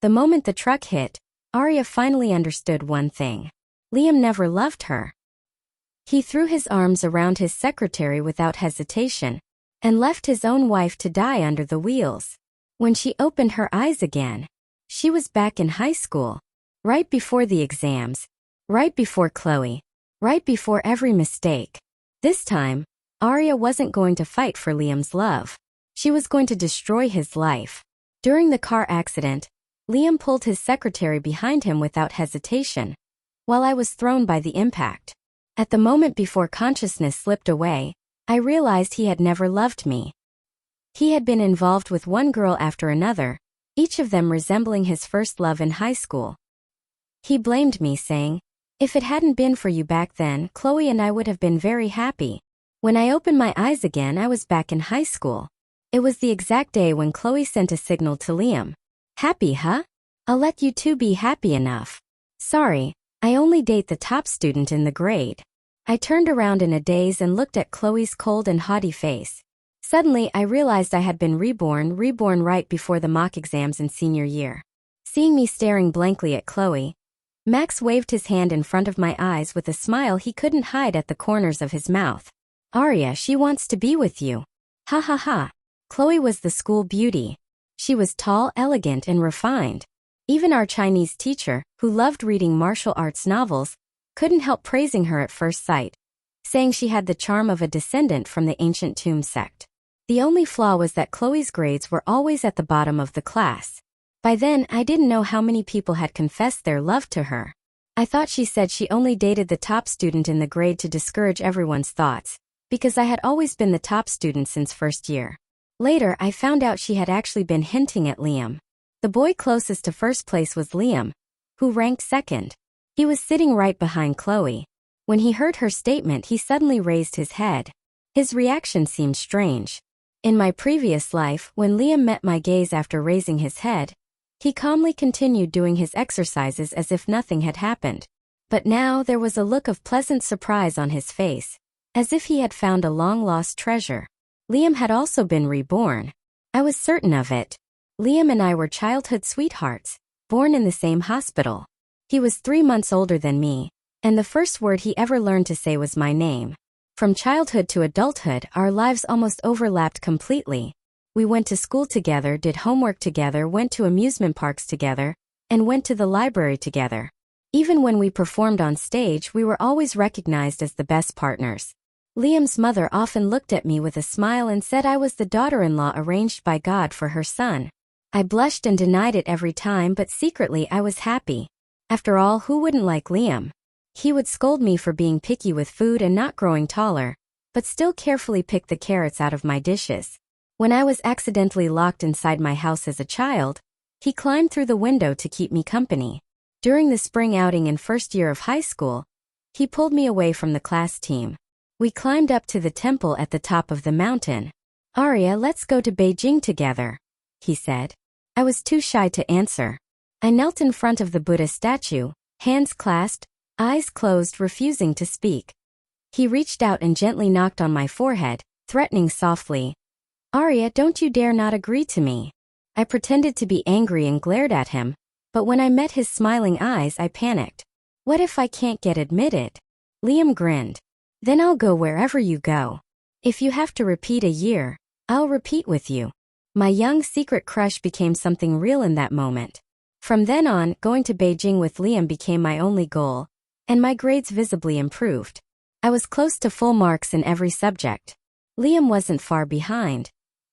The moment the truck hit, Arya finally understood one thing. Liam never loved her. He threw his arms around his secretary without hesitation and left his own wife to die under the wheels. When she opened her eyes again, she was back in high school, right before the exams, right before Chloe, right before every mistake. This time, Arya wasn't going to fight for Liam's love. She was going to destroy his life. During the car accident, Liam pulled his secretary behind him without hesitation, while I was thrown by the impact. At the moment before consciousness slipped away, I realized he had never loved me. He had been involved with one girl after another, each of them resembling his first love in high school. He blamed me, saying, "If it hadn't been for you back then, Chloe and I would have been very happy." When I opened my eyes again, I was back in high school. It was the exact day when Chloe sent a signal to Liam. "Happy, huh? I'll let you two be happy enough. Sorry, I only date the top student in the grade." I turned around in a daze and looked at Chloe's cold and haughty face. Suddenly, I realized I had been reborn right before the mock exams in senior year. Seeing me staring blankly at Chloe, Max waved his hand in front of my eyes with a smile he couldn't hide at the corners of his mouth. "Arya, she wants to be with you." Ha ha ha. Chloe was the school beauty. She was tall, elegant, and refined. Even our Chinese teacher, who loved reading martial arts novels, couldn't help praising her at first sight, saying she had the charm of a descendant from the ancient tomb sect. The only flaw was that Chloe's grades were always at the bottom of the class. By then, I didn't know how many people had confessed their love to her. I thought she said she only dated the top student in the grade to discourage everyone's thoughts, because I had always been the top student since first year. Later, I found out she had actually been hinting at Liam. The boy closest to first place was Liam, who ranked second. He was sitting right behind Chloe. When he heard her statement, he suddenly raised his head. His reaction seemed strange. In my previous life, when Liam met my gaze after raising his head, he calmly continued doing his exercises as if nothing had happened. But now there was a look of pleasant surprise on his face, as if he had found a long-lost treasure. Liam had also been reborn. I was certain of it. Liam and I were childhood sweethearts, born in the same hospital. He was 3 months older than me, and the first word he ever learned to say was my name. From childhood to adulthood, our lives almost overlapped completely. We went to school together, did homework together, went to amusement parks together, and went to the library together. Even when we performed on stage, we were always recognized as the best partners. Liam's mother often looked at me with a smile and said I was the daughter-in-law arranged by God for her son. I blushed and denied it every time, but secretly I was happy. After all, who wouldn't like Liam? He would scold me for being picky with food and not growing taller, but still carefully pick the carrots out of my dishes. When I was accidentally locked inside my house as a child, he climbed through the window to keep me company. During the spring outing in first year of high school, he pulled me away from the class team. We climbed up to the temple at the top of the mountain. "Arya, let's go to Beijing together," he said. I was too shy to answer. I knelt in front of the Buddha statue, hands clasped, eyes closed, refusing to speak. He reached out and gently knocked on my forehead, threatening softly, "Arya, don't you dare not agree to me." I pretended to be angry and glared at him, but when I met his smiling eyes, I panicked. What if I can't get admitted? Liam grinned. "Then I'll go wherever you go. If you have to repeat a year, I'll repeat with you." My young secret crush became something real in that moment. From then on, going to Beijing with Liam became my only goal, and my grades visibly improved. I was close to full marks in every subject. Liam wasn't far behind.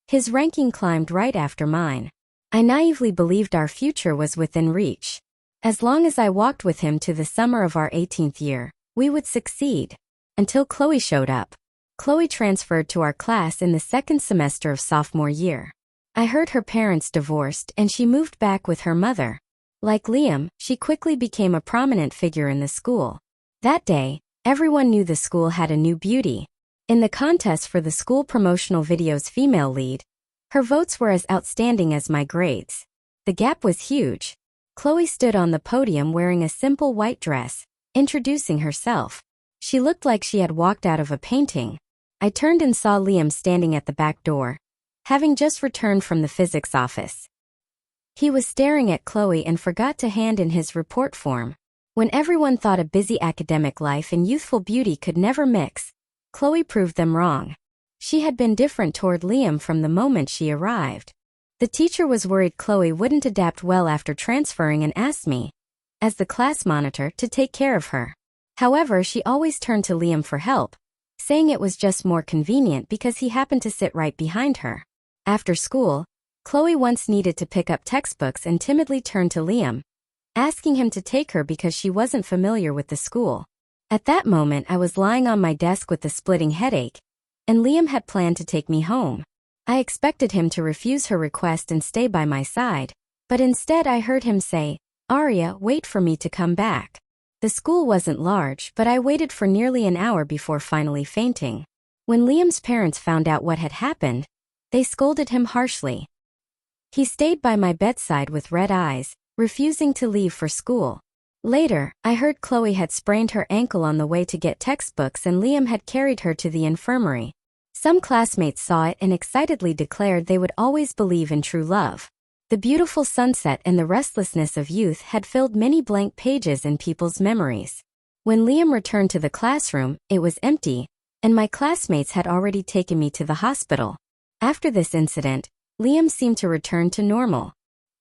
His ranking climbed right after mine. I naively believed our future was within reach. As long as I walked with him to the summer of our 18th year, we would succeed. Until Chloe showed up. Chloe transferred to our class in the second semester of sophomore year. I heard her parents divorced and she moved back with her mother. Like Liam, she quickly became a prominent figure in the school. That day, everyone knew the school had a new beauty. In the contest for the school promotional video's female lead, her votes were as outstanding as my grades. The gap was huge. Chloe stood on the podium wearing a simple white dress, introducing herself. She looked like she had walked out of a painting. I turned and saw Liam standing at the back door, having just returned from the physics office. He was staring at Chloe and forgot to hand in his report form. When everyone thought a busy academic life and youthful beauty could never mix, Chloe proved them wrong. She had been different toward Liam from the moment she arrived. The teacher was worried Chloe wouldn't adapt well after transferring and asked me, as the class monitor, to take care of her. However, she always turned to Liam for help, saying it was just more convenient because he happened to sit right behind her. After school, Chloe once needed to pick up textbooks and timidly turned to Liam, asking him to take her because she wasn't familiar with the school. At that moment, I was lying on my desk with a splitting headache, and Liam had planned to take me home. I expected him to refuse her request and stay by my side, but instead I heard him say, "Arya, wait for me to come back." The school wasn't large, but I waited for nearly an hour before finally fainting. When Liam's parents found out what had happened, they scolded him harshly. He stayed by my bedside with red eyes, refusing to leave for school. Later, I heard Chloe had sprained her ankle on the way to get textbooks and Liam had carried her to the infirmary. Some classmates saw it and excitedly declared they would always believe in true love. The beautiful sunset and the restlessness of youth had filled many blank pages in people's memories. When Liam returned to the classroom, it was empty, and my classmates had already taken me to the hospital. After this incident, Liam seemed to return to normal.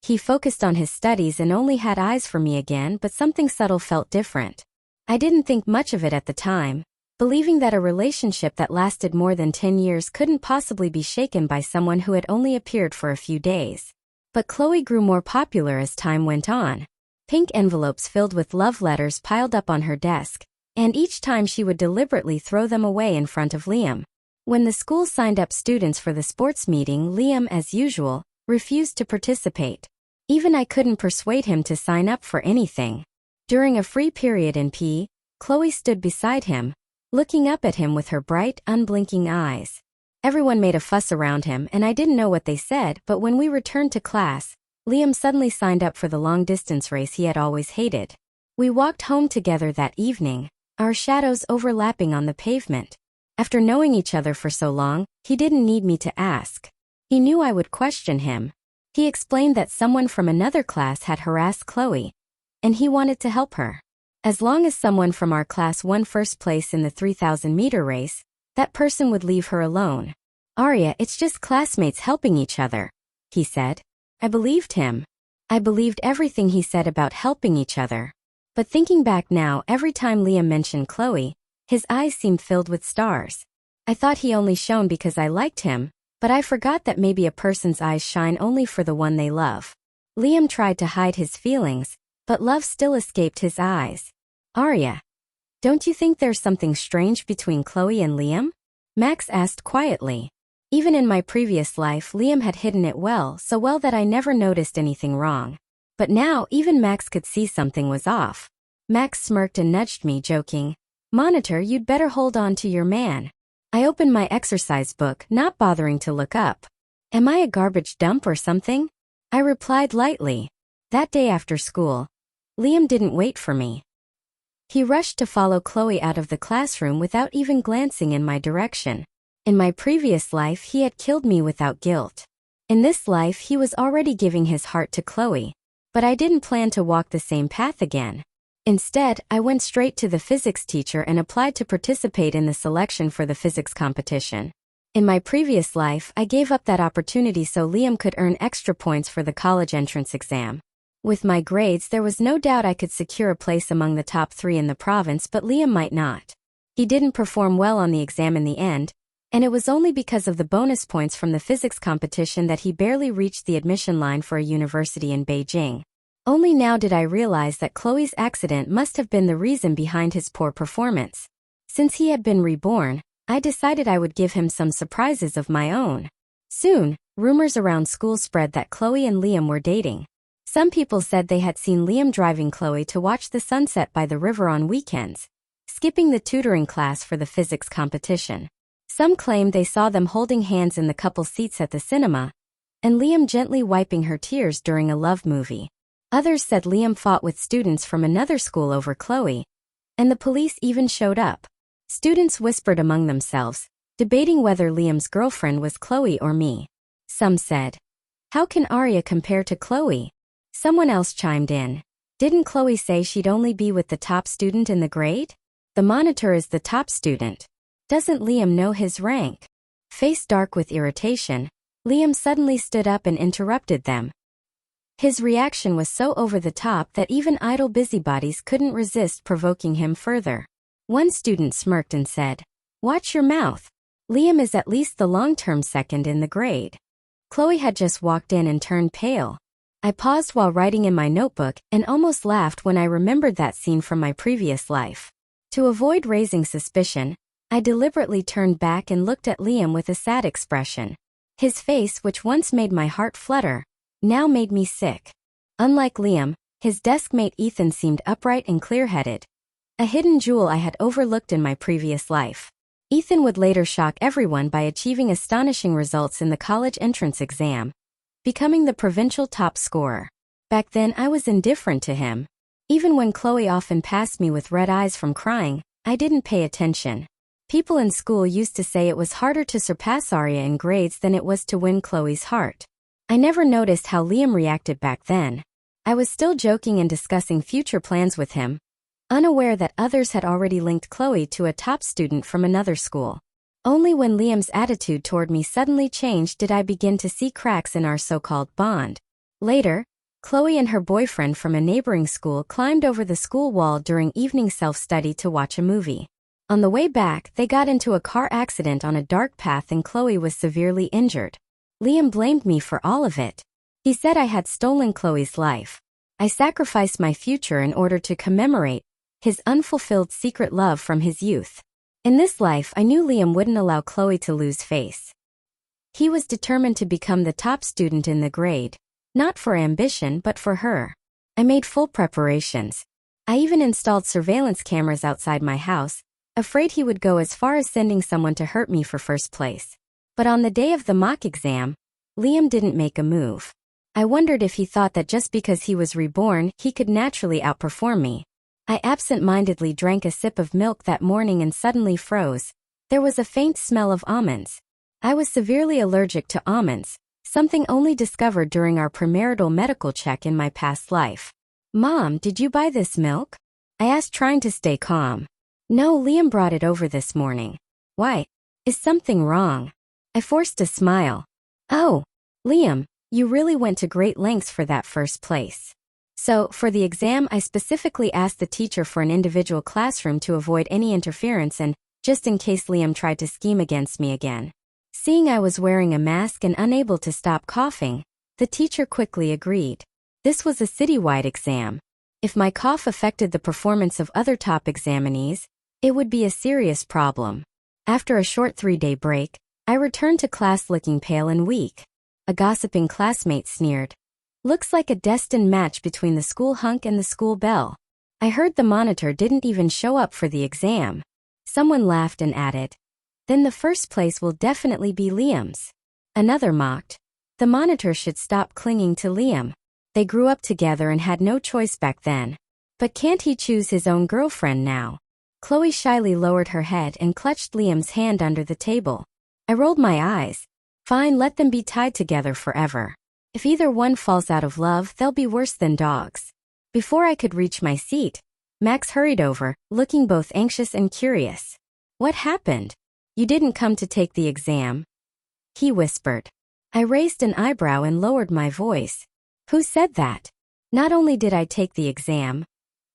He focused on his studies and only had eyes for me again, but something subtle felt different. I didn't think much of it at the time, believing that a relationship that lasted more than 10 years couldn't possibly be shaken by someone who had only appeared for a few days. But Chloe grew more popular as time went on. Pink envelopes filled with love letters piled up on her desk, and each time she would deliberately throw them away in front of Liam. When the school signed up students for the sports meeting, Liam, as usual, refused to participate. Even I couldn't persuade him to sign up for anything. During a free period in PE, Chloe stood beside him, looking up at him with her bright, unblinking eyes. Everyone made a fuss around him and I didn't know what they said, but when we returned to class, Liam suddenly signed up for the long-distance race he had always hated. We walked home together that evening, our shadows overlapping on the pavement. After knowing each other for so long, he didn't need me to ask. He knew I would question him. He explained that someone from another class had harassed Chloe, and he wanted to help her. As long as someone from our class won first place in the 3,000-meter race, that person would leave her alone. "Arya, it's just classmates helping each other," he said. I believed him. I believed everything he said about helping each other. But thinking back now, every time Liam mentioned Chloe, his eyes seemed filled with stars. I thought he only shone because I liked him, but I forgot that maybe a person's eyes shine only for the one they love. Liam tried to hide his feelings, but love still escaped his eyes. "Arya, don't you think there's something strange between Chloe and Liam?" Max asked quietly. Even in my previous life, Liam had hidden it so well that I never noticed anything wrong. But now, even Max could see something was off. Max smirked and nudged me, joking, "Monitor, you'd better hold on to your man." I opened my exercise book, not bothering to look up. "Am I a garbage dump or something?" I replied lightly. That day after school, Liam didn't wait for me. He rushed to follow Chloe out of the classroom without even glancing in my direction. In my previous life, he had killed me without guilt. In this life, he was already giving his heart to Chloe, but I didn't plan to walk the same path again. Instead, I went straight to the physics teacher and applied to participate in the selection for the physics competition. In my previous life, I gave up that opportunity so Liam could earn extra points for the college entrance exam. With my grades, there was no doubt I could secure a place among the top 3 in the province, but Liam might not. He didn't perform well on the exam in the end, and it was only because of the bonus points from the physics competition that he barely reached the admission line for a university in Beijing. Only now did I realize that Chloe's accident must have been the reason behind his poor performance. Since he had been reborn, I decided I would give him some surprises of my own. Soon, rumors around school spread that Chloe and Liam were dating. Some people said they had seen Liam driving Chloe to watch the sunset by the river on weekends, skipping the tutoring class for the physics competition. Some claimed they saw them holding hands in the couple seats at the cinema, and Liam gently wiping her tears during a love movie. Others said Liam fought with students from another school over Chloe, and the police even showed up. Students whispered among themselves, debating whether Liam's girlfriend was Chloe or me. Some said, "How can Arya compare to Chloe? Someone else chimed in. Didn't Chloe say she'd only be with the top student in the grade? The monitor is the top student. Doesn't Liam know his rank? Face dark with irritation, Liam suddenly stood up and interrupted them. His reaction was so over the top that even idle busybodies couldn't resist provoking him further. One student smirked and said, "Watch your mouth. Liam is at least the long-term second in the grade." Chloe had just walked in and turned pale. I paused while writing in my notebook and almost laughed when I remembered that scene from my previous life. To avoid raising suspicion, I deliberately turned back and looked at Liam with a sad expression. His face, which once made my heart flutter, now made me sick. Unlike Liam, his deskmate Ethan seemed upright and clear-headed, a hidden jewel I had overlooked in my previous life. Ethan would later shock everyone by achieving astonishing results in the college entrance exam, becoming the provincial top scorer. Back then I was indifferent to him. Even when Chloe often passed me with red eyes from crying, I didn't pay attention. People in school used to say it was harder to surpass Arya in grades than it was to win Chloe's heart. I never noticed how Liam reacted back then. I was still joking and discussing future plans with him, unaware that others had already linked Chloe to a top student from another school. Only when Liam's attitude toward me suddenly changed did I begin to see cracks in our so-called bond. Later, Chloe and her boyfriend from a neighboring school climbed over the school wall during evening self-study to watch a movie. On the way back, they got into a car accident on a dark path and Chloe was severely injured. Liam blamed me for all of it. He said I had stolen Chloe's life. I sacrificed my future in order to commemorate his unfulfilled secret love from his youth. In this life, I knew Liam wouldn't allow Chloe to lose face. He was determined to become the top student in the grade, not for ambition but for her. I made full preparations. I even installed surveillance cameras outside my house, afraid he would go as far as sending someone to hurt me for first place. But on the day of the mock exam, Liam didn't make a move. I wondered if he thought that just because he was reborn, he could naturally outperform me. I absent-mindedly drank a sip of milk that morning and suddenly froze. There was a faint smell of almonds. I was severely allergic to almonds, something only discovered during our premarital medical check in my past life. "Mom, did you buy this milk?" I asked, trying to stay calm. "No, Liam brought it over this morning." "Why? Is something wrong?" I forced a smile. "Oh, Liam, you really went to great lengths for that first place." So, for the exam, I specifically asked the teacher for an individual classroom to avoid any interference and, just in case Liam tried to scheme against me again. Seeing I was wearing a mask and unable to stop coughing, the teacher quickly agreed. This was a citywide exam. If my cough affected the performance of other top examinees, it would be a serious problem. After a short 3-day break, I returned to class looking pale and weak. A gossiping classmate sneered. "Looks like a destined match between the school hunk and the school belle." I heard the monitor didn't even show up for the exam. Someone laughed and added, "Then the first place will definitely be Liam's." Another mocked, "The monitor should stop clinging to Liam. They grew up together and had no choice back then. But can't he choose his own girlfriend now?" Chloe shyly lowered her head and clutched Liam's hand under the table. I rolled my eyes. Fine, let them be tied together forever. If either one falls out of love, they'll be worse than dogs. Before I could reach my seat, Max hurried over, looking both anxious and curious. "What happened? You didn't come to take the exam?" he whispered. I raised an eyebrow and lowered my voice. "Who said that? Not only did I take the exam,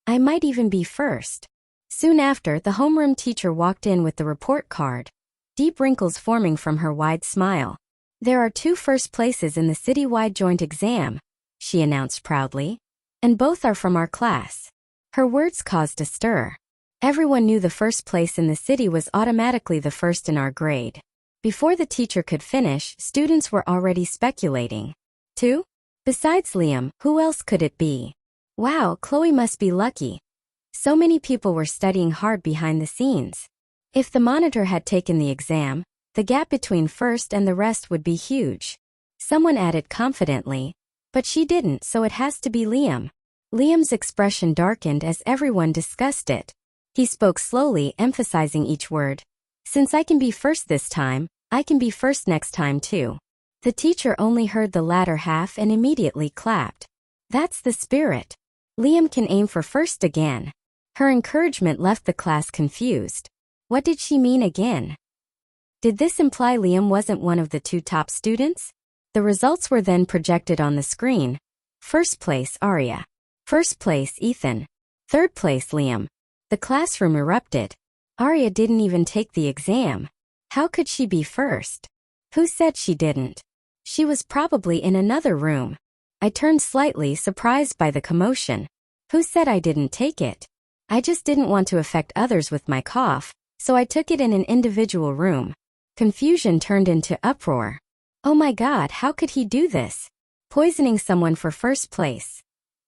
I might even be first." Soon after, the homeroom teacher walked in with the report card, deep wrinkles forming from her wide smile. "There are 2 first places in the citywide joint exam," she announced proudly, "and both are from our class." Her words caused a stir. Everyone knew the first place in the city was automatically the first in our grade. Before the teacher could finish, students were already speculating. 2? Besides Liam, who else could it be? Wow, Chloe must be lucky. So many people were studying hard behind the scenes. If the monitor had taken the exam, the gap between first and the rest would be huge. Someone added confidently, "But she didn't, so it has to be Liam." Liam's expression darkened as everyone discussed it. He spoke slowly, emphasizing each word. "Since I can be first this time, I can be first next time too." The teacher only heard the latter half and immediately clapped. That's the spirit. Liam can aim for first again. Her encouragement left the class confused. What did she mean again? Did this imply Liam wasn't one of the 2 top students? The results were then projected on the screen. First place, Arya. First place, Ethan. Third place, Liam. The classroom erupted. Arya didn't even take the exam. How could she be first? Who said she didn't? She was probably in another room. I turned slightly surprised by the commotion. Who said I didn't take it? I just didn't want to affect others with my cough, so I took it in an individual room. Confusion turned into uproar. Oh my God, how could he do this? Poisoning someone for first place.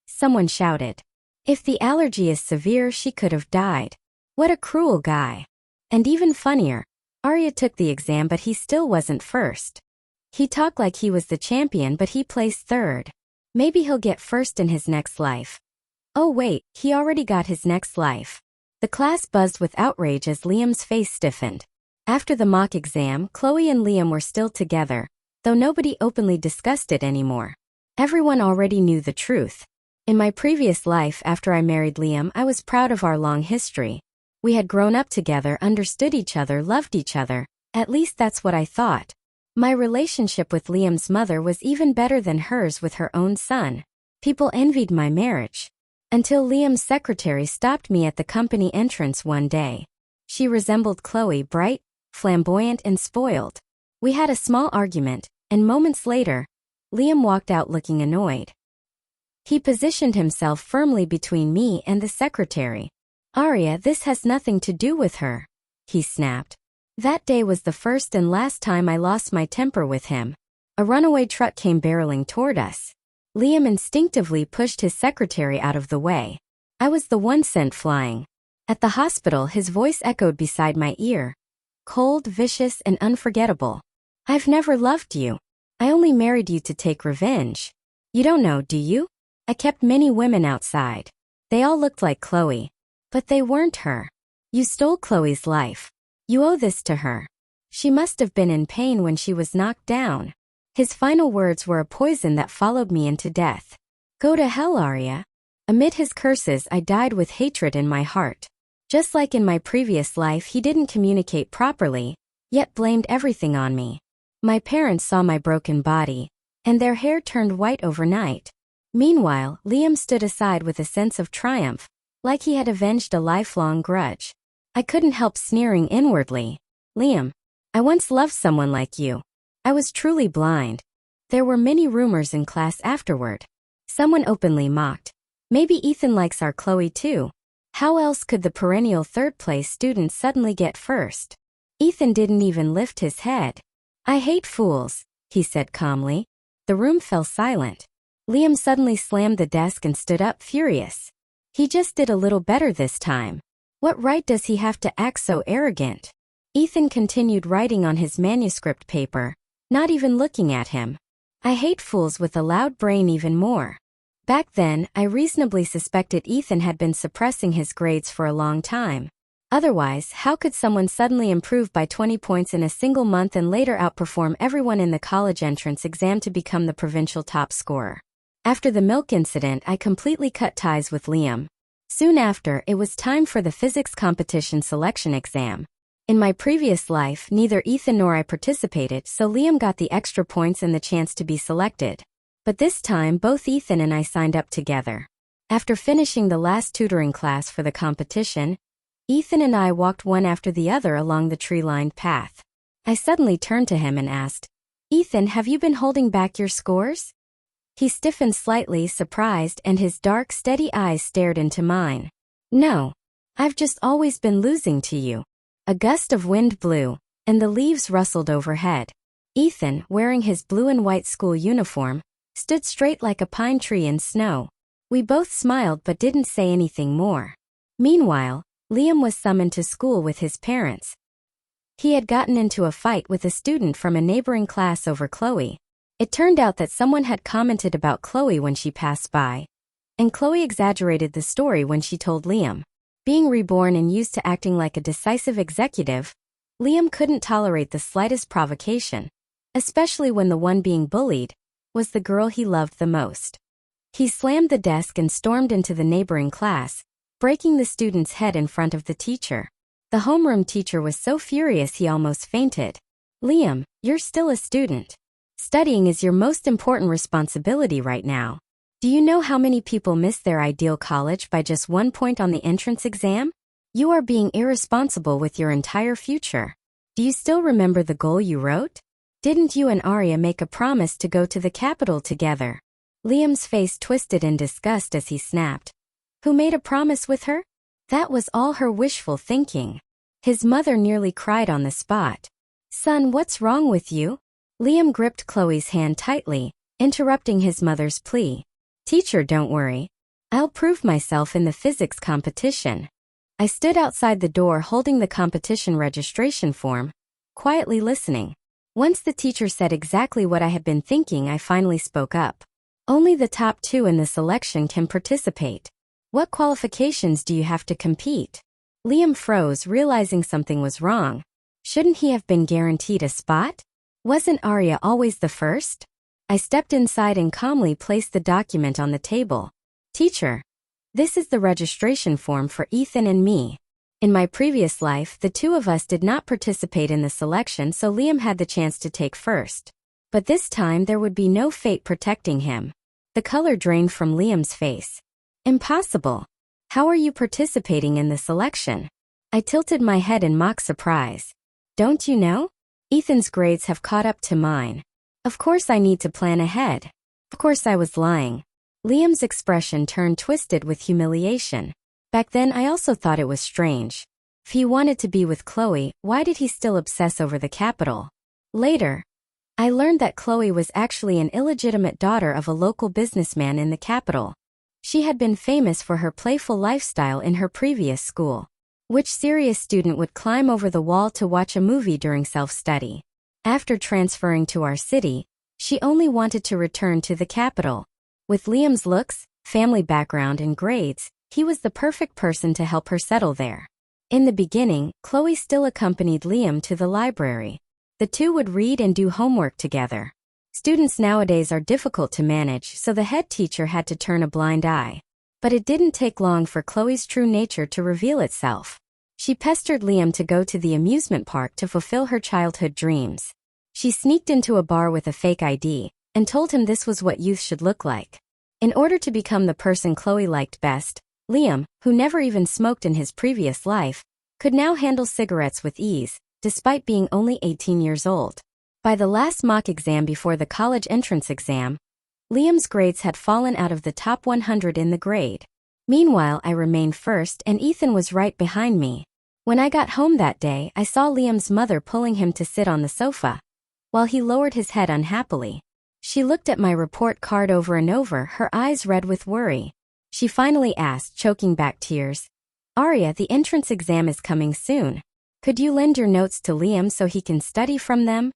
Someone shouted. If the allergy is severe, she could have died. What a cruel guy. And even funnier, Arya took the exam but he still wasn't first. He talked like he was the champion but he placed third. Maybe he'll get first in his next life. Oh wait, he already got his next life. The class buzzed with outrage as Liam's face stiffened. After the mock exam, Chloe and Liam were still together, though nobody openly discussed it anymore. Everyone already knew the truth. In my previous life after I married Liam, I was proud of our long history. We had grown up together, understood each other, loved each other. At least that's what I thought. My relationship with Liam's mother was even better than hers with her own son. People envied my marriage. Until Liam's secretary stopped me at the company entrance one day. She resembled Chloe, bright, flamboyant and spoiled. We had a small argument, and moments later, Liam walked out looking annoyed. He positioned himself firmly between me and the secretary. Arya, this has nothing to do with her, he snapped. That day was the first and last time I lost my temper with him. A runaway truck came barreling toward us. Liam instinctively pushed his secretary out of the way. I was the one sent flying. At the hospital, his voice echoed beside my ear. Cold, vicious, and unforgettable. I've never loved you. I only married you to take revenge. You don't know, do you? I kept many women outside. They all looked like Chloe. But they weren't her. You stole Chloe's life. You owe this to her. She must have been in pain when she was knocked down. His final words were a poison that followed me into death. Go to hell, Arya. Amid his curses, I died with hatred in my heart. Just like in my previous life, he didn't communicate properly, yet blamed everything on me. My parents saw my broken body, and their hair turned white overnight. Meanwhile, Liam stood aside with a sense of triumph, like he had avenged a lifelong grudge. I couldn't help sneering inwardly. Liam, I once loved someone like you. I was truly blind. There were many rumors in class afterward. Someone openly mocked. Maybe Ethan likes our Chloe too. How else could the perennial third-place student suddenly get first? Ethan didn't even lift his head. I hate fools, he said calmly. The room fell silent. Liam suddenly slammed the desk and stood up furious. He just did a little better this time. What right does he have to act so arrogant? Ethan continued writing on his manuscript paper, not even looking at him. I hate fools with a loud brain even more. Back then, I reasonably suspected Ethan had been suppressing his grades for a long time. Otherwise, how could someone suddenly improve by 20 points in a single month and later outperform everyone in the college entrance exam to become the provincial top scorer? After the milk incident, I completely cut ties with Liam. Soon after, it was time for the physics competition selection exam. In my previous life, neither Ethan nor I participated, so Liam got the extra points and the chance to be selected. But this time, both Ethan and I signed up together. After finishing the last tutoring class for the competition, Ethan and I walked one after the other along the tree-lined path. I suddenly turned to him and asked, Ethan, have you been holding back your scores? He stiffened slightly, surprised, and his dark, steady eyes stared into mine. No. I've just always been losing to you. A gust of wind blew, and the leaves rustled overhead. Ethan, wearing his blue and white school uniform, stood straight like a pine tree in snow. We both smiled but didn't say anything more. Meanwhile, Liam was summoned to school with his parents. He had gotten into a fight with a student from a neighboring class over Chloe. It turned out that someone had commented about Chloe when she passed by, and Chloe exaggerated the story when she told Liam. Being reborn and used to acting like a decisive executive, Liam couldn't tolerate the slightest provocation, especially when the one being bullied was the girl he loved the most. He slammed the desk and stormed into the neighboring class, breaking the student's head in front of the teacher. The homeroom teacher was so furious he almost fainted. Liam, you're still a student. Studying is your most important responsibility right now. Do you know how many people miss their ideal college by just 1 point on the entrance exam? You are being irresponsible with your entire future. Do you still remember the goal you wrote? Didn't you and Arya make a promise to go to the capital together? Liam's face twisted in disgust as he snapped. Who made a promise with her? That was all her wishful thinking. His mother nearly cried on the spot. Son, what's wrong with you? Liam gripped Chloe's hand tightly, interrupting his mother's plea. Teacher, don't worry. I'll prove myself in the physics competition. I stood outside the door holding the competition registration form, quietly listening. Once the teacher said exactly what I had been thinking, I finally spoke up. Only the top 2 in the selection can participate. What qualifications do you have to compete? Liam froze, realizing something was wrong. Shouldn't he have been guaranteed a spot? Wasn't Arya always the first? I stepped inside and calmly placed the document on the table. Teacher, this is the registration form for Ethan and me. In my previous life, the 2 of us did not participate in the selection, so Liam had the chance to take first. But this time there would be no fate protecting him. The color drained from Liam's face. Impossible. How are you participating in the selection? I tilted my head in mock surprise. Don't you know? Ethan's grades have caught up to mine. Of course I need to plan ahead. Of course I was lying. Liam's expression turned twisted with humiliation. Back then I also thought it was strange. If he wanted to be with Chloe, why did he still obsess over the capital? Later, I learned that Chloe was actually an illegitimate daughter of a local businessman in the capital. She had been famous for her playful lifestyle in her previous school. Which serious student would climb over the wall to watch a movie during self-study? After transferring to our city, she only wanted to return to the capital. With Liam's looks, family background, and grades, he was the perfect person to help her settle there. In the beginning, Chloe still accompanied Liam to the library. The 2 would read and do homework together. Students nowadays are difficult to manage, so the head teacher had to turn a blind eye. But it didn't take long for Chloe's true nature to reveal itself. She pestered Liam to go to the amusement park to fulfill her childhood dreams. She sneaked into a bar with a fake ID and told him this was what youth should look like. In order to become the person Chloe liked best, Liam, who never even smoked in his previous life, could now handle cigarettes with ease, despite being only 18 years old. By the last mock exam before the college entrance exam, Liam's grades had fallen out of the top 100 in the grade. Meanwhile, I remained first and Ethan was right behind me. When I got home that day, I saw Liam's mother pulling him to sit on the sofa, while he lowered his head unhappily. She looked at my report card over and over, her eyes red with worry. She finally asked, choking back tears, Arya, the entrance exam is coming soon. Could you lend your notes to Liam so he can study from them?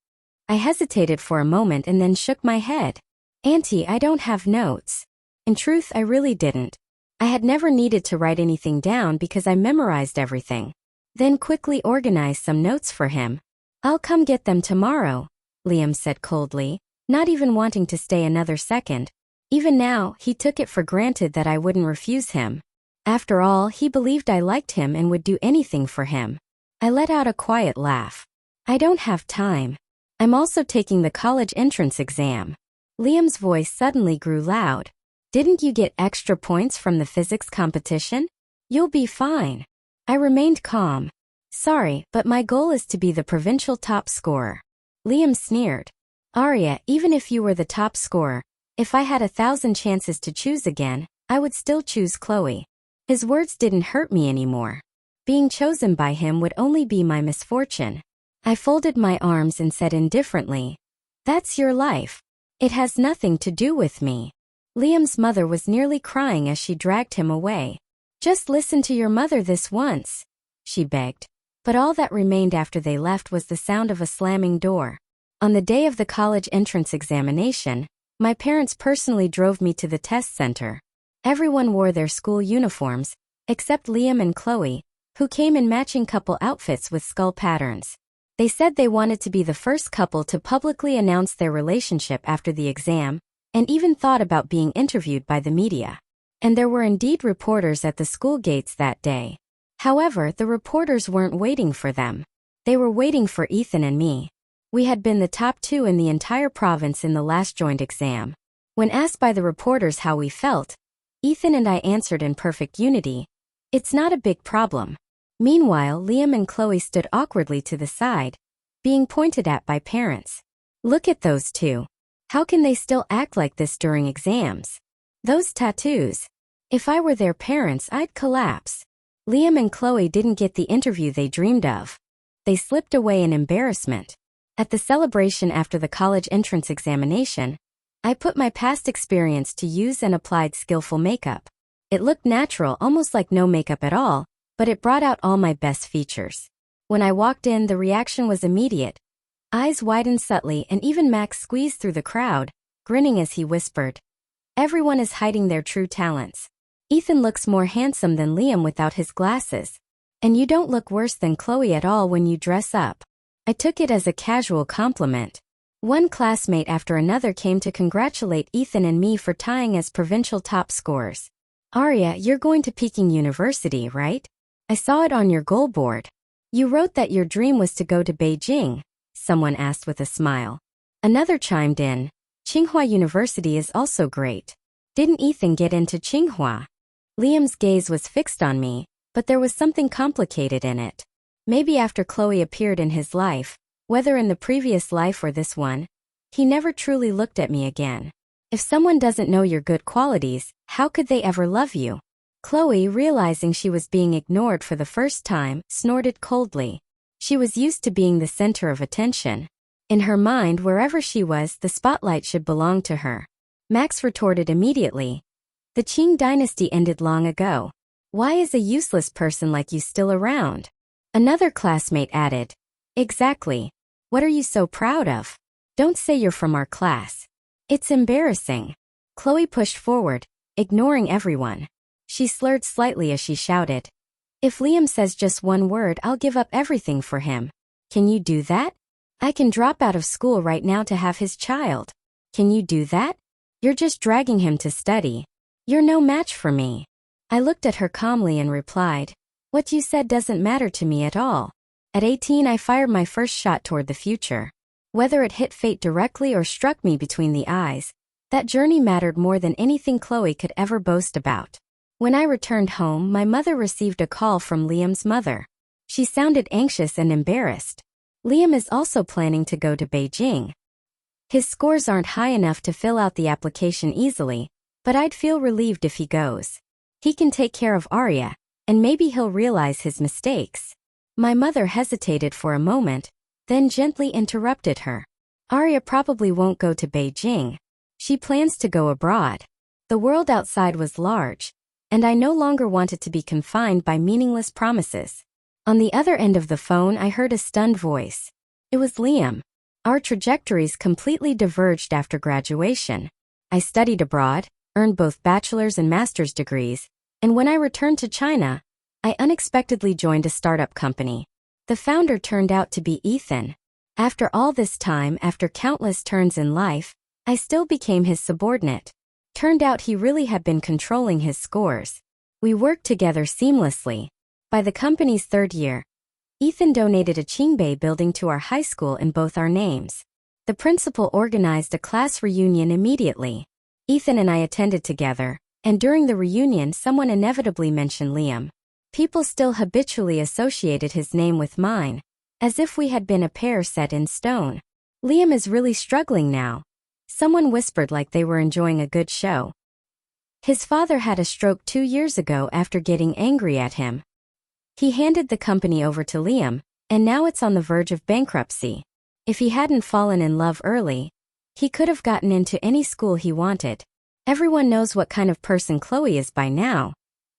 I hesitated for a moment and then shook my head. Auntie, I don't have notes. In truth, I really didn't. I had never needed to write anything down because I memorized everything. Then quickly organized some notes for him. I'll come get them tomorrow, Liam said coldly, not even wanting to stay another second. Even now, he took it for granted that I wouldn't refuse him. After all, he believed I liked him and would do anything for him. I let out a quiet laugh. I don't have time. I'm also taking the college entrance exam. Liam's voice suddenly grew loud. Didn't you get extra points from the physics competition? You'll be fine. I remained calm. Sorry, but my goal is to be the provincial top scorer. Liam sneered. Arya, even if you were the top scorer, if I had 1,000 chances to choose again, I would still choose Chloe. His words didn't hurt me anymore. Being chosen by him would only be my misfortune. I folded my arms and said indifferently, That's your life. It has nothing to do with me. Liam's mother was nearly crying as she dragged him away. Just listen to your mother this once, she begged. But all that remained after they left was the sound of a slamming door. On the day of the college entrance examination, my parents personally drove me to the test center. Everyone wore their school uniforms, except Liam and Chloe, who came in matching couple outfits with skull patterns. They said they wanted to be the first couple to publicly announce their relationship after the exam, and even thought about being interviewed by the media. And there were indeed reporters at the school gates that day. However, the reporters weren't waiting for them. They were waiting for Ethan and me. We had been the top 2 in the entire province in the last joint exam. When asked by the reporters how we felt, Ethan and I answered in perfect unity, "It's not a big problem." Meanwhile, Liam and Chloe stood awkwardly to the side, being pointed at by parents. Look at those two. How can they still act like this during exams? Those tattoos. If I were their parents, I'd collapse. Liam and Chloe didn't get the interview they dreamed of. They slipped away in embarrassment. At the celebration after the college entrance examination, I put my past experience to use and applied skillful makeup. It looked natural, almost like no makeup at all, but it brought out all my best features. When I walked in, the reaction was immediate. Eyes widened subtly, and even Max squeezed through the crowd, grinning as he whispered, "Everyone is hiding their true talents. Ethan looks more handsome than Liam without his glasses. And you don't look worse than Chloe at all when you dress up." I took it as a casual compliment. One classmate after another came to congratulate Ethan and me for tying as provincial top scorers. "Arya, you're going to Peking University, right? I saw it on your goal board. You wrote that your dream was to go to Beijing," someone asked with a smile. Another chimed in, "Tsinghua University is also great. Didn't Ethan get into Tsinghua?" Liam's gaze was fixed on me, but there was something complicated in it. Maybe after Chloe appeared in his life, whether in the previous life or this one, he never truly looked at me again. If someone doesn't know your good qualities, how could they ever love you? Chloe, realizing she was being ignored for the first time, snorted coldly. She was used to being the center of attention. In her mind, wherever she was, the spotlight should belong to her. Max retorted immediately, "The Qing dynasty ended long ago. Why is a useless person like you still around?" Another classmate added, "Exactly. What are you so proud of? Don't say you're from our class. It's embarrassing." Chloe pushed forward, ignoring everyone. She slurred slightly as she shouted, "If Liam says just one word, I'll give up everything for him. Can you do that? I can drop out of school right now to have his child. Can you do that? You're just dragging him to study. You're no match for me." I looked at her calmly and replied, "What you said doesn't matter to me at all. At 18, I fired my first shot toward the future. Whether it hit fate directly or struck me between the eyes, that journey mattered more than anything Chloe could ever boast about." When I returned home, my mother received a call from Liam's mother. She sounded anxious and embarrassed. "Liam is also planning to go to Beijing. His scores aren't high enough to fill out the application easily, but I'd feel relieved if he goes. He can take care of Arya, and maybe he'll realize his mistakes." My mother hesitated for a moment, then gently interrupted her. "Arya probably won't go to Beijing. She plans to go abroad." The world outside was large, and I no longer wanted to be confined by meaningless promises. On the other end of the phone, I heard a stunned voice. It was Liam. Our trajectories completely diverged after graduation. I studied abroad, earned both bachelor's and master's degrees, and when I returned to China, I unexpectedly joined a startup company. The founder turned out to be Ethan. After all this time, after countless turns in life, I still became his subordinate. Turned out he really had been controlling his scores. We worked together seamlessly. By the company's third year, Ethan donated a Qingbei building to our high school in both our names. The principal organized a class reunion immediately. Ethan and I attended together, and during the reunion someone inevitably mentioned Liam. People still habitually associated his name with mine, as if we had been a pair set in stone. "Liam is really struggling now," someone whispered like they were enjoying a good show. "His father had a stroke 2 years ago after getting angry at him. He handed the company over to Liam, and now it's on the verge of bankruptcy. If he hadn't fallen in love early, he could have gotten into any school he wanted. Everyone knows what kind of person Chloe is by now,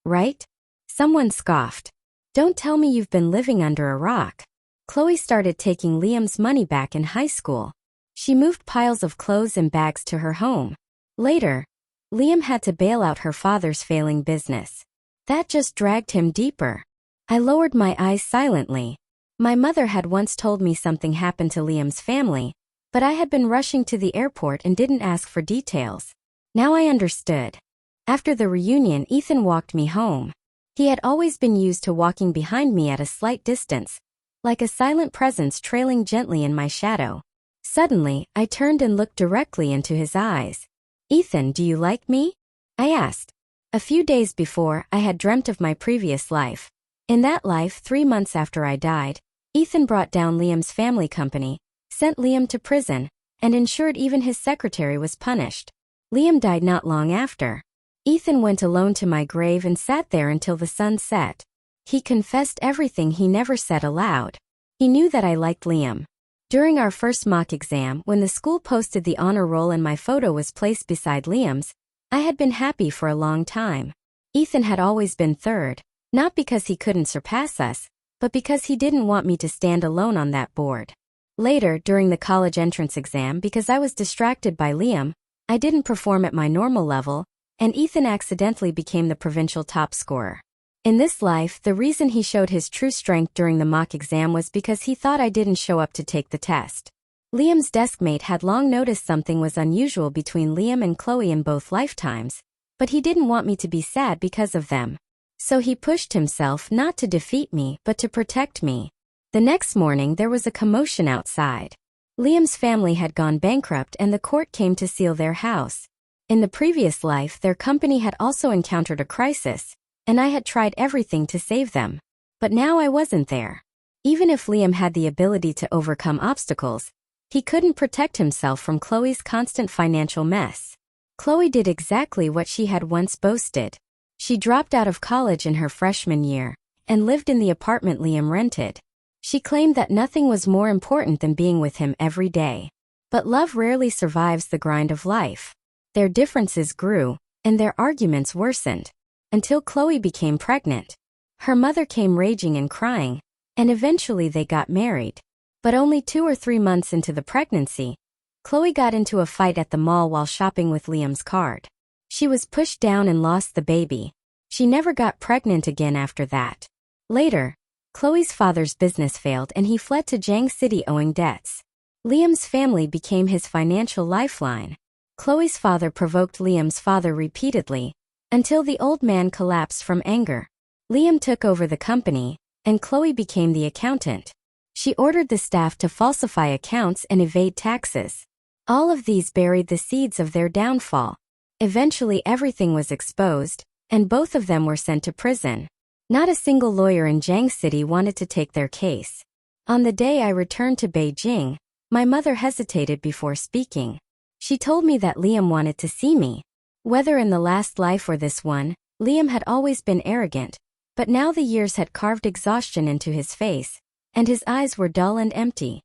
right?" Someone scoffed. "Don't tell me you've been living under a rock." Chloe started taking Liam's money back in high school. She moved piles of clothes and bags to her home. Later, Liam had to bail out her father's failing business. That just dragged him deeper. I lowered my eyes silently. My mother had once told me something happened to Liam's family, But I had been rushing to the airport and didn't ask for details. Now I understood. After the reunion, Ethan walked me home. He had always been used to walking behind me at a slight distance, like a silent presence trailing gently in my shadow. Suddenly, I turned and looked directly into his eyes. "Ethan, do you like me?" I asked. A few days before, I had dreamt of my previous life. In that life, 3 months after I died, Ethan brought down Liam's family company, sent Liam to prison, and ensured even his secretary was punished. Liam died not long after. Ethan went alone to my grave and sat there until the sun set. He confessed everything he never said aloud. He knew that I liked Liam. During our first mock exam, when the school posted the honor roll and my photo was placed beside Liam's, I had been happy for a long time. Ethan had always been third, not because he couldn't surpass us, but because he didn't want me to stand alone on that board. Later, during the college entrance exam, because I was distracted by Liam, I didn't perform at my normal level, and Ethan accidentally became the provincial top scorer. In this life, the reason he showed his true strength during the mock exam was because he thought I didn't show up to take the test. Liam's deskmate had long noticed something was unusual between Liam and Chloe in both lifetimes, but he didn't want me to be sad because of them. So he pushed himself not to defeat me but to protect me. The next morning there was a commotion outside. Liam's family had gone bankrupt and the court came to seal their house. In the previous life, their company had also encountered a crisis, and I had tried everything to save them. But now I wasn't there. Even if Liam had the ability to overcome obstacles, he couldn't protect himself from Chloe's constant financial mess. Chloe did exactly what she had once boasted. She dropped out of college in her freshman year and lived in the apartment Liam rented. She claimed that nothing was more important than being with him every day. But love rarely survives the grind of life. Their differences grew, and their arguments worsened, until Chloe became pregnant. Her mother came raging and crying, and eventually they got married. But only 2 or 3 months into the pregnancy, Chloe got into a fight at the mall while shopping with Liam's card. She was pushed down and lost the baby. She never got pregnant again after that. Later, Chloe's father's business failed and he fled to Jiang City owing debts. Liam's family became his financial lifeline. Chloe's father provoked Liam's father repeatedly, until the old man collapsed from anger. Liam took over the company, and Chloe became the accountant. She ordered the staff to falsify accounts and evade taxes. All of these buried the seeds of their downfall. Eventually everything was exposed, and both of them were sent to prison. Not a single lawyer in Jiang City wanted to take their case. On the day I returned to Beijing, my mother hesitated before speaking. She told me that Liam wanted to see me. Whether in the last life or this one, Liam had always been arrogant, but now the years had carved exhaustion into his face, and his eyes were dull and empty.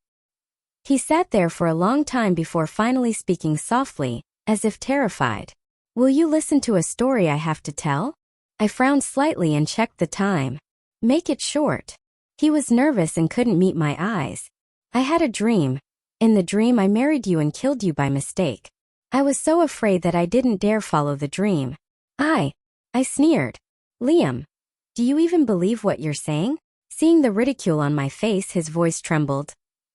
He sat there for a long time before finally speaking softly, as if terrified. "Will you listen to a story I have to tell?" I frowned slightly and checked the time. "Make it short." He was nervous and couldn't meet my eyes. "I had a dream. In the dream I married you and killed you by mistake. I was so afraid that I didn't dare follow the dream." I sneered. "Liam, do you even believe what you're saying?" Seeing the ridicule on my face, his voice trembled.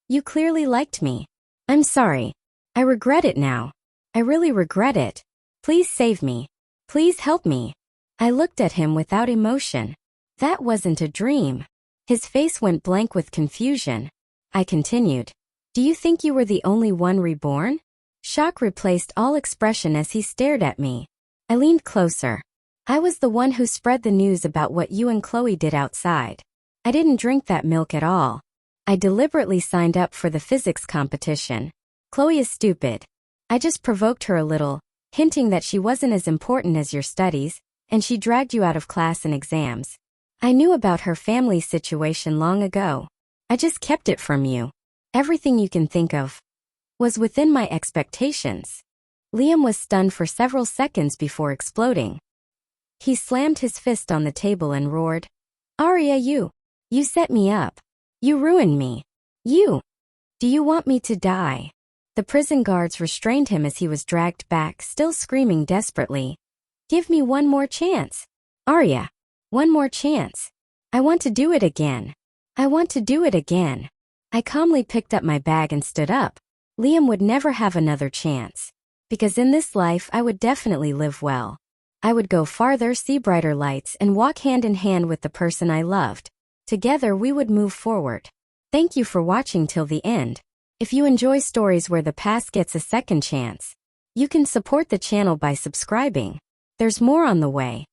"You clearly liked me. I'm sorry. I regret it now. I really regret it. Please save me. Please help me." I looked at him without emotion. That wasn't a dream. His face went blank with confusion. I continued. "Do you think you were the only one reborn?" Shock replaced all expression as he stared at me. I leaned closer. "I was the one who spread the news about what you and Chloe did outside. I didn't drink that milk at all. I deliberately signed up for the physics competition. Chloe is stupid. I just provoked her a little, hinting that she wasn't as important as your studies, and she dragged you out of class and exams. I knew about her family's situation long ago. I just kept it from you. Everything you can think of was within my expectations." Liam was stunned for several seconds before exploding. He slammed his fist on the table and roared, "Arya, you set me up. You ruined me. Do you want me to die?" The prison guards restrained him as he was dragged back, still screaming desperately, "Give me one more chance. Arya, one more chance. I want to do it again. I want to do it again." I calmly picked up my bag and stood up. Liam would never have another chance. Because in this life I would definitely live well. I would go farther, see brighter lights, and walk hand in hand with the person I loved. Together we would move forward. Thank you for watching till the end. If you enjoy stories where the past gets a second chance, you can support the channel by subscribing. There's more on the way.